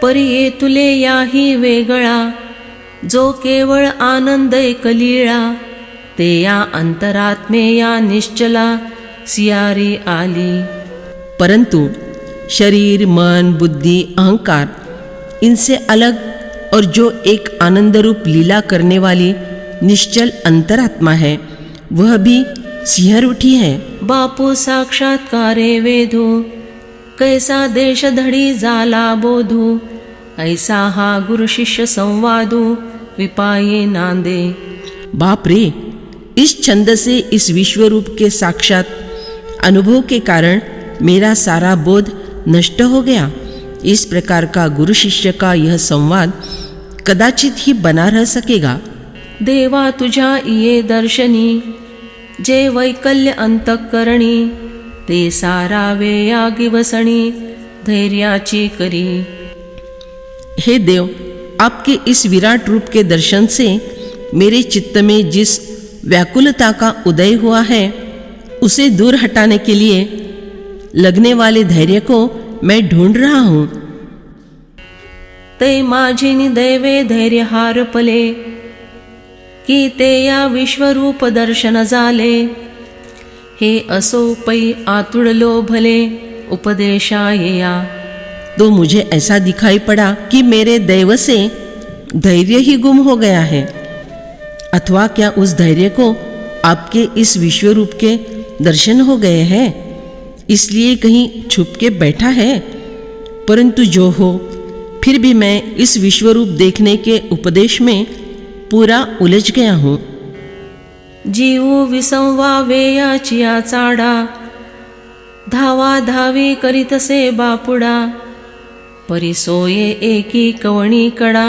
परी ये तुले याही वेगळा, जो केवळ आनंद कलीळा, ते या अंतरात्मे या निश्चला सियारी आली. परंतु शरीर, मन, बुद्धि, अहंकार इनसे अलग और जो एक आनंद रूप लीला करने वाली निश्चल अंतरात्मा है, वह भी सिहर उठी है. बापू साक्षात्कारे वेधू, कैसा देश धडी झाला बोधू, ऐसा हा गुरु शिष्य संवादू, विपाये नांदे. बाप रे, इस छंद से इस विश्व रूप के साक्षात अनुभव के कारण मेरा सारा बोध नष्ट हो गया. इस प्रकार का गुरु शिष्य का यह संवाद कदाचित ही बना रह सकेगा. देवा तुझ्या ये दर्शनी, जे वैकल्य अंतःकरणी, ते सारावे यागी वसणी, धैर्याची करी. हे देव, आपके इस विराट रूप के दर्शन से मेरे चित्त में जिस व्याकुलता का उदय हुआ है, उसे दूर हटाने के लिए लगने वाले धैर्य को मैं ढूंढ रहा हूँ. ते माझी दैवे धैर्य हारपले, की ते या विश्वरूप दर्शन झाले. हे असो पै आतुडलो भले, उपदेशाया. तो मुझे ऐसा दिखाई पड़ा कि मेरे दैव से धैर्य ही गुम हो गया है, अथवा क्या उस धैर्य को आपके इस विश्व रूप के दर्शन हो गए हैं, इसलिए कहीं छुप के बैठा है. परंतु जो हो, फिर भी मैं इस विश्व रूप देखने के उपदेश में पूरा उलझ गया हूँ. जीव विसंवावेयाची या चाडा, धावा धावी करीतसे बापुडा, परिसोये एकी कवणी कडा,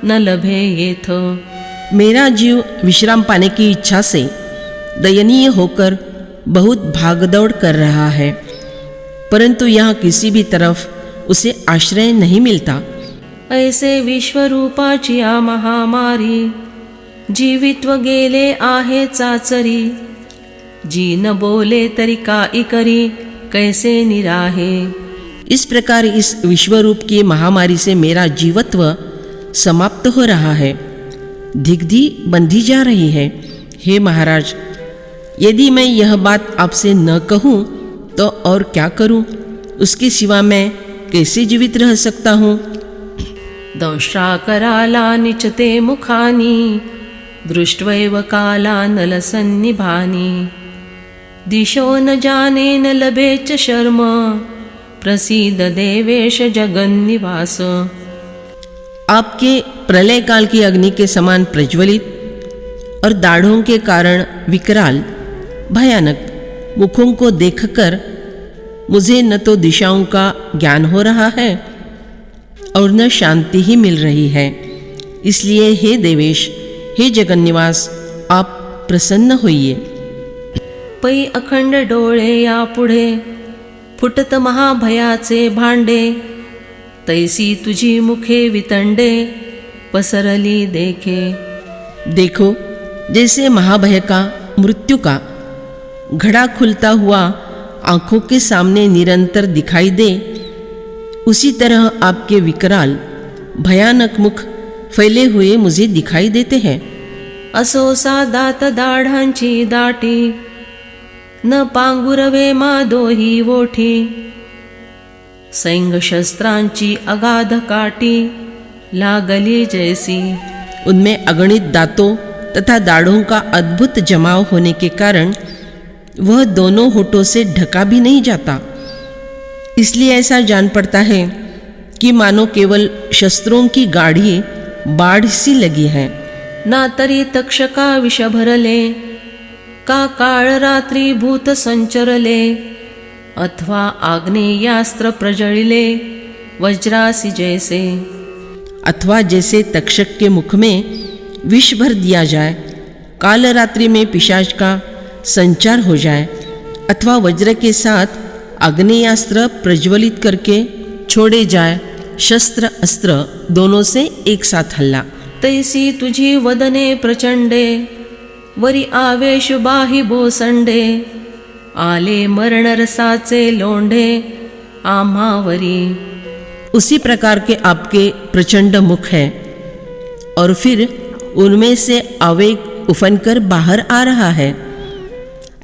न लभे येथ. मेरा जीव विश्राम पाने की इच्छा से दयनीय होकर बहुत भागदौड़ कर रहा है, परंतु यहाँ किसी भी तरफ उसे आश्रय नहीं मिलता. ऐसे विश्वरूपाची या महामारी, जीवित्व गेले आहे चाचरी, जी न बोले तरी काई करी, कैसे निराहे. इस प्रकार इस विश्वरूप की महामारी से मेरा जीवत्व समाप्त हो रहा है, दिग्धि बंधी जा रही है. हे महाराज, यदि मैं यह बात आपसे न कहूँ तो और क्या करूँ? उसके सिवा मैं कैसे जीवित रह सकता हूँ? दंष्ट्रा कराला निचते मुखानी, दृष्ट्वैव काला नलसन्निभानी, दिशो न जाने न लभे च शर्म, प्रसीद देवेश जगन्निवास. आपके प्रलय काल की अग्नि के समान प्रज्वलित और दाढ़ों के कारण विकराल भयानक मुखों को देखकर मुझे न तो दिशाओं का ज्ञान हो रहा है और न शांति ही मिल रही है. इसलिए हे देवेश, हे जगन्निवास, आप प्रसन्न होइए. पै अखंड डोळे या पुढे, फुटत महाभयाचे भांडे, तैसी तुझी मुखे वितंडे, पसरली देखे. देखो, जैसे महाभय का, मृत्यु का घड़ा खुलता हुआ आंखों के सामने निरंतर दिखाई दे, उसी तरह आपके विकराल भयानक मुख फैले हुए मुझे दिखाई देते हैं. असोसा दात दाढांची दाटी, न पांगुरवे मादोही वोठी, सैंग शस्त्रांची अगाध काटी, लागली जैसी. उनमें अगणित दांतों तथा दाढ़ों का अद्भुत जमाव होने के कारण वह दोनों होठों से ढका भी नहीं जाता. इसलिए ऐसा जान पड़ता है कि मानो केवल शस्त्रों की गाढ़ी बाढ़ सी लगी है. ना तरी तक्षका विष भरले, का काळ रात्री भूत संचरले, अथवा आग्नेयास्त्र प्रज्वलिले, वज्रासी जैसे. अथवा जैसे तक्षक के मुख में विष भर दिया जाए, काल रात्रि में पिशाच का संचार हो जाए, अथवा वज्र के साथ आग्नेयास्त्र प्रज्वलित करके छोड़े जाए, शस्त्र अस्त्र दोनों से एक साथ हल्ला. तैसी तुझी वदने प्रचंडे, वरी आवेश बाही बोसंडे, आले मरण रसाचे लोंढे आम्हावरी. उसी प्रकार के आपके प्रचंड मुख है और फिर उनमें से आवेग उफनकर बाहर आ रहा है।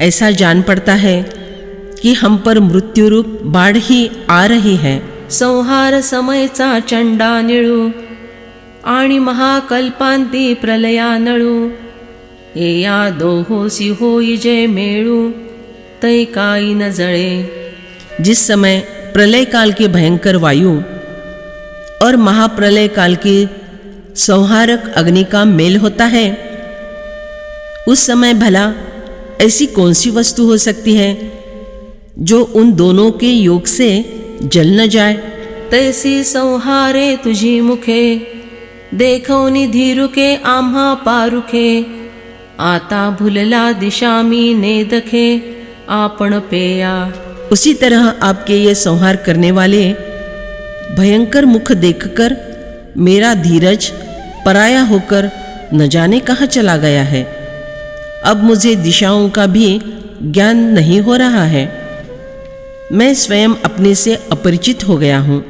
ऐसा जान पड़ता है कि हम पर मृत्यु रूप बाढ़ ही आ रही है। संहार समयचा चंडा निळू आणि महाकल्पांती प्रलया नळू, हे या दोहोसी होई जय मेळू, तै काई न जळे। जिस समय प्रलय काल के भयंकर वायु और महाप्रलय काल की संहारक अग्नि का मेल होता है, उस समय भला ऐसी कौन सी वस्तु हो सकती है जो उन दोनों के योग से जल न जाए। तैसी संहारे तुझी मुखे, देखवनी धीरुके आम्हा पारुखे, आता भुलला दिशा मी नेदखे, आपण पेया। उसी तरह आपके ये संहार करने वाले भयंकर मुख देखकर मेरा धीरज पराया होकर न जाने कहाँ चला गया है। अब मुझे दिशाओं का भी ज्ञान नहीं हो रहा है। मैं स्वयं अपने से अपरिचित हो गया हूँ।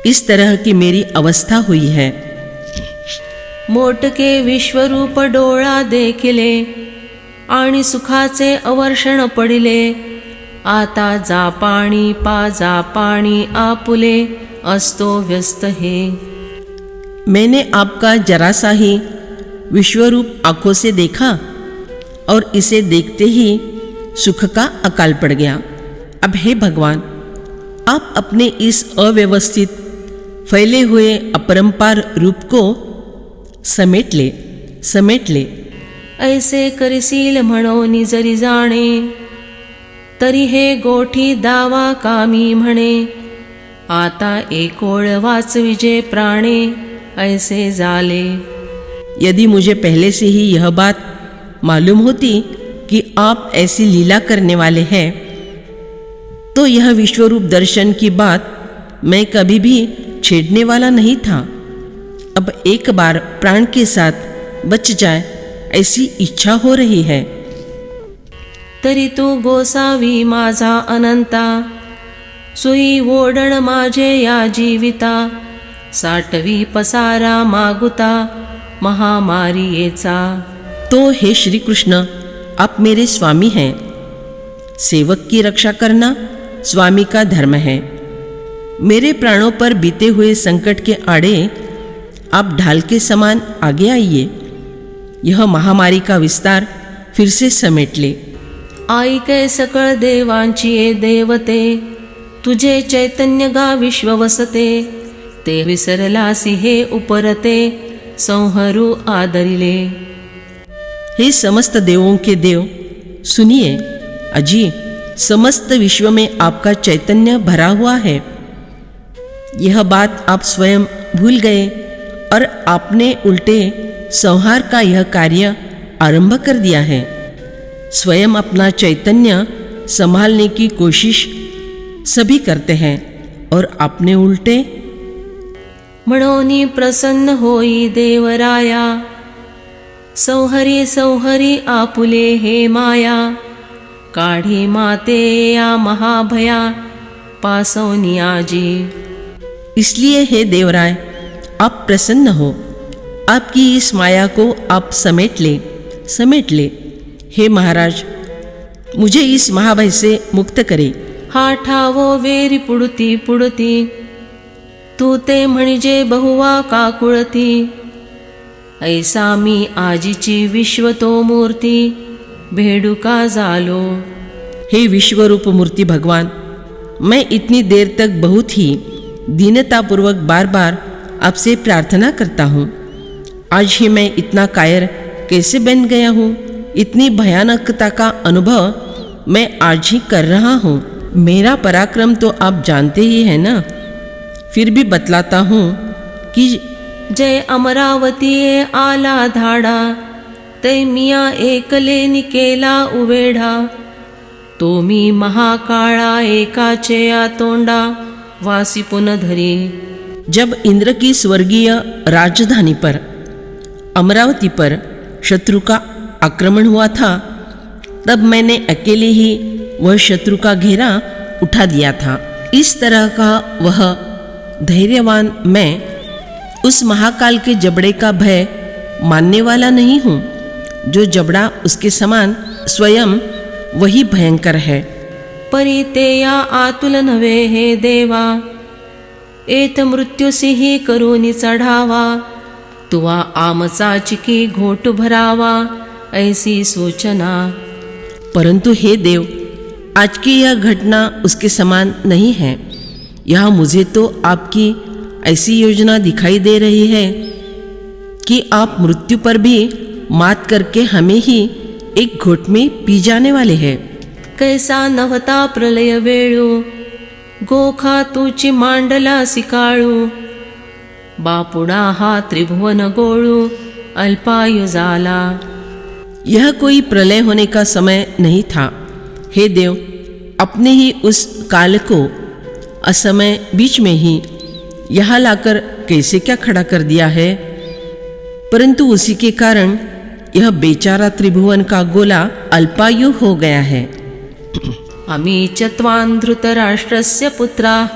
इस तरह की मेरी अवस्था हुई है। मोटके विश्वरूप डोळा देखिले, आणि सुखाचे अवर्षण पडिले, आता जा पाणी आपुले, असतो व्यस्त हे। मैंने आपका जरा सा ही विश्वरूप आंखों से देखा और इसे देखते ही सुख का अकाल पड़ गया। अब हे भगवान, आप अपने इस अव्यवस्थित फैले हुए अपरंपार रूप को समेट ले। ऐसे करसील म्हणोनी जरी जाणे, तरी हे गोठी दावा कामी म्हणे, आता एकोळ वाचविजे प्राणे, ऐसे जाले। यदि मुझे पहले से ही यह बात मालूम होती कि आप ऐसी लीला करने वाले हैं, तो यह विश्वरूप दर्शन की बात मैं कभी भी छेड़ने वाला नहीं था। अब एक बार प्राण के साथ बच जाए ऐसी इच्छा हो रही है। तरी तू गोसावी माझा अनंता, सुई ओढण माझे या जीविता, साठवी पसारा मागुता, महामारियेचा। तो हे श्री कृष्ण, आप मेरे स्वामी हैं। सेवक की रक्षा करना स्वामी का धर्म है। मेरे प्राणों पर बीते हुए संकट के आड़े आप ढाल के समान आगे आइए। यह महामारी का विस्तार फिर से समेट ले। ऐके सकळ देवांची ये देवते, तुझे चैतन्य गा विश्व वसते, ते विसरलासी हे उपरते, संहरू आदरिले। हे समस्त देवों के देव, सुनिए। अजी, समस्त विश्व में आपका चैतन्य भरा हुआ है। यह बात आप स्वयं भूल गए और आपने उल्टे संहार का यह कार्य आरंभ कर दिया है। स्वयं अपना चैतन्य संभालने की कोशिश सभी करते हैं और आपने उल्टे। म्हणोनी प्रसन्न होई देवराया, संहरी संहरी आपुले हे माया, काढी माते या महाभया, पासवनी आजी। इसलिए हे देवराय, आप प्रसन्न हो। आपकी इस माया को आप समेट ले। हे महाराज, मुझे इस महाभय से मुक्त करे। हा ठावो वेरी पुडती पुडती, तू ते म्हणजे बहुवा काकुळती, ऐसा मी आजीची विश्वतो मूर्ती, भेडुका जालो। हे विश्वरूप मूर्ति भगवान, मैं इतनी देर तक बहुत ही दीनतापूर्वक बार बार आपसे प्रार्थना करता हूँ। आज ही मैं इतना कायर कैसे बन गया हूँ? इतनी भयानकता का अनुभव मैं आज ही कर रहा हूँ। मेरा पराक्रम तो आप जानते ही हैं ना, फिर भी बतलाता हूँ कि जय अमरावती आला धाडा, ते मिया एकले निकेला उवेढा, तो मी महाकाळा एकाचे या तोंडा, वासी पुनधरी। जब इंद्र की स्वर्गीय राजधानी पर अमरावती पर शत्रु का आक्रमण हुआ था, तब मैंने अकेले ही वह शत्रु का घेरा उठा दिया था। इस तरह का वह धैर्यवान मैं उस महाकाल के जबड़े का भय मानने वाला नहीं हूँ। जो जबड़ा उसके समान स्वयं वही भयंकर है। परितेया आतुल नव्हे हे देवा, एत मृत्युसिही करूनी चढावा, तुवा आमचा चिकी घोट भरावा, ऐसी सूचना। परंतु हे देव, आज की यह घटना उसके समान नहीं है। यह मुझे तो आपकी ऐसी योजना दिखाई दे रही है कि आप मृत्यु पर भी मात करके हमें ही एक घोट में पी जाने वाले हैं। कैसा नवता प्रलय वेळू, गोखा तुची मांडला सिकाळू, बापुडा हा त्रिभुवन गोळू, अल्पायु जाला। यह कोई प्रलय होने का समय नहीं था। हे देव, अपने ही उस काल को असमय बीच में ही यहाँ लाकर कैसे क्या खड़ा कर दिया है। परंतु उसी के कारण यह बेचारा त्रिभुवन का गोला अल्पायु हो गया है। अमी चत्वान् धृतराष्ट्रस्य पुत्रा,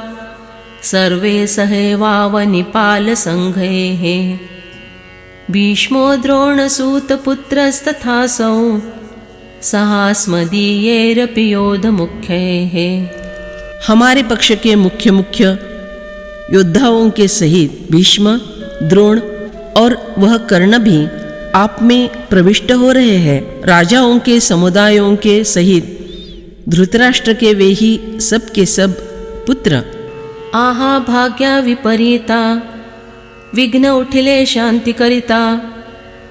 सर्वे सहैवावनिपाल संघैः, भीष्मो द्रोणसूतपुत्रस्तथासौ, सहास्मदीयैरपि योधमुख्यैः। हमारे पक्ष के मुख्य मुख्य योद्धाओं के सहित भीष्म, द्रोण और वह कर्ण भी आप में प्रविष्ट हो रहे हैं। राजाओं के समुदायों के सहित धृतराष्ट्र के वे ही सब के सब पुत्र। आहा भाग्या विपरीता, विघ्न उठिले शांती करिता,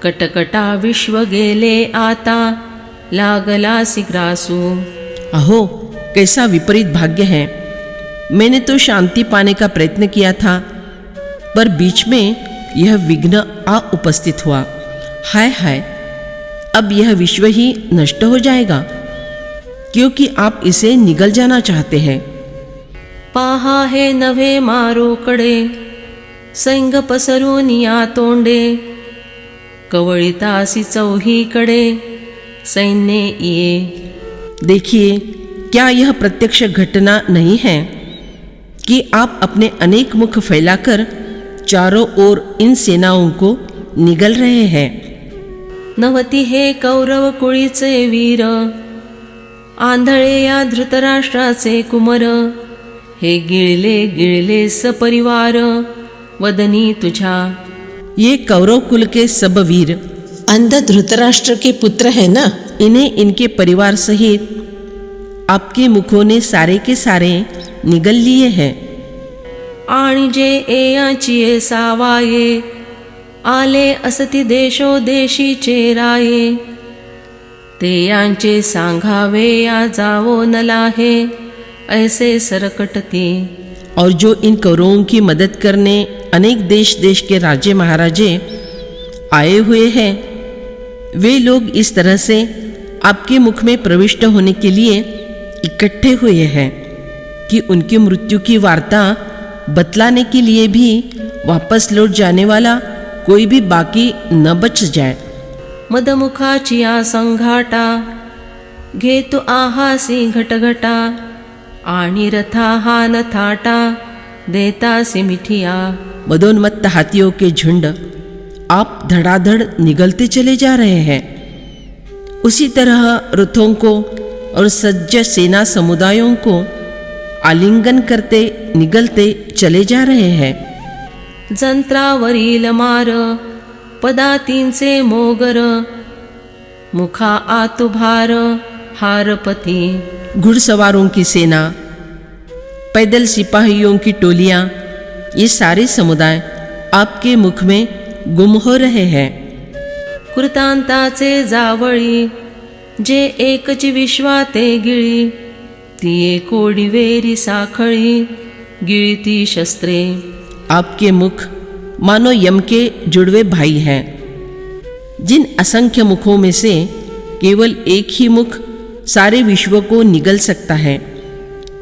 कटकटा विश्व गेले आता, लागलासी ग्रासू। अहो, कैसा विपरीत भाग्य है। मैंने तो शांति पाने का प्रयत्न किया था, पर बीच में यह विघ्न आ उपस्थित हुआ। हाय हाय, अब यह विश्व ही नष्ट हो जाएगा, क्योंकि आप इसे निगल जाना चाहते हैं। पाहा हे नव्हे मारोकडे, सैंग पसरून या तोंडे, कवळितासी चौहीकडे, सैन्य ये। देखिए, क्या यह प्रत्यक्ष घटना नहीं है कि आप अपने अनेक मुख फैलाकर चारों ओर इन सेनाओं को निगल रहे हैं। नवती हे कौरव कुळीचे वीर, आंधळे या धृतराष्ट्राचे कुमर, हे गिळले गिळले सपरिवार, वदनी तुझा। ये कौरव कुल के सब वीर अंध धृतराष्ट्र के पुत्र है ना। इन्हें इनके परिवार सहित आपके मुखों ने सारे के सारे निगल लिए हैं। आणि जे एयाची सावाये, आले असती देशो देशी चेराये, ते यांचे सांगावे या जावो नलाहे, ऐसे सरकटती। और जो इन कौरवों की मदद करने अनेक देश देश के राजे महाराजे आए हुए हैं, वे लोग इस तरह से आपके मुख में प्रविष्ट होने के लिए इकट्ठे हुए हैं कि उनकी मृत्यु की वार्ता बतलाने के लिए भी वापस लौट जाने वाला कोई भी बाकी न बच जाए। मदमुखाची या संघाटा, घेतु आहासी घटघटा, आणि रथा हा न थाटा, देतासी मिठिया। मदोन्मत्त हाथियों के झुंड आप धड़ाधड़ निगलते चले जा रहे हैं। उसी तरह रथों को और सज्ज सेना समुदायों को आलिंगन करते निगलते चले जा रहे हैं। जंत्रावरील मार, पदातींचे मोगर, मुखा आतुभार, हारपती। घुड़सवारों की सेना, पैदल सिपाहियों की टोलियां, ये सारे समुदाय आपके मुख में गुम हो रहे हैं। कृतांताचे जावळी, जे एकची विश्वाते गिळी, ती कोडी वेरी साखळी, गिळती शस्त्रे। आपके मुख मानो यम के जुड़वे भाई हैं। जिन असंख्य मुखों में से केवल एक ही मुख सारे विश्व को निगल सकता है,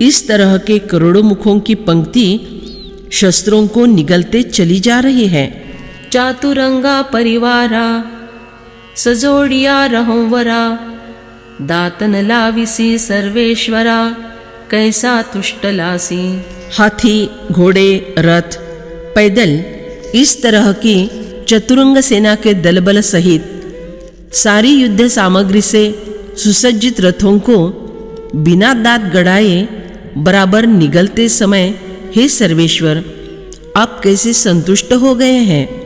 इस तरह के करोड़ों मुखों की पंक्ति शस्त्रों को निगलते चली जा रही है। चातुरंगा परिवारा, सजोडिया रहंवरा, दातन लाविसी सर्वेश्वरा, कैसा तुष्टलासी। हाथी, घोड़े, रथ, पैदल, इस तरह की चतुरंग सेना के दलबल सहित सारी युद्ध सामग्री से सुसज्जित रथों को बिना दांत गड़ाए बराबर निगलते समय, हे सर्वेश्वर, आप कैसे संतुष्ट हो गए हैं।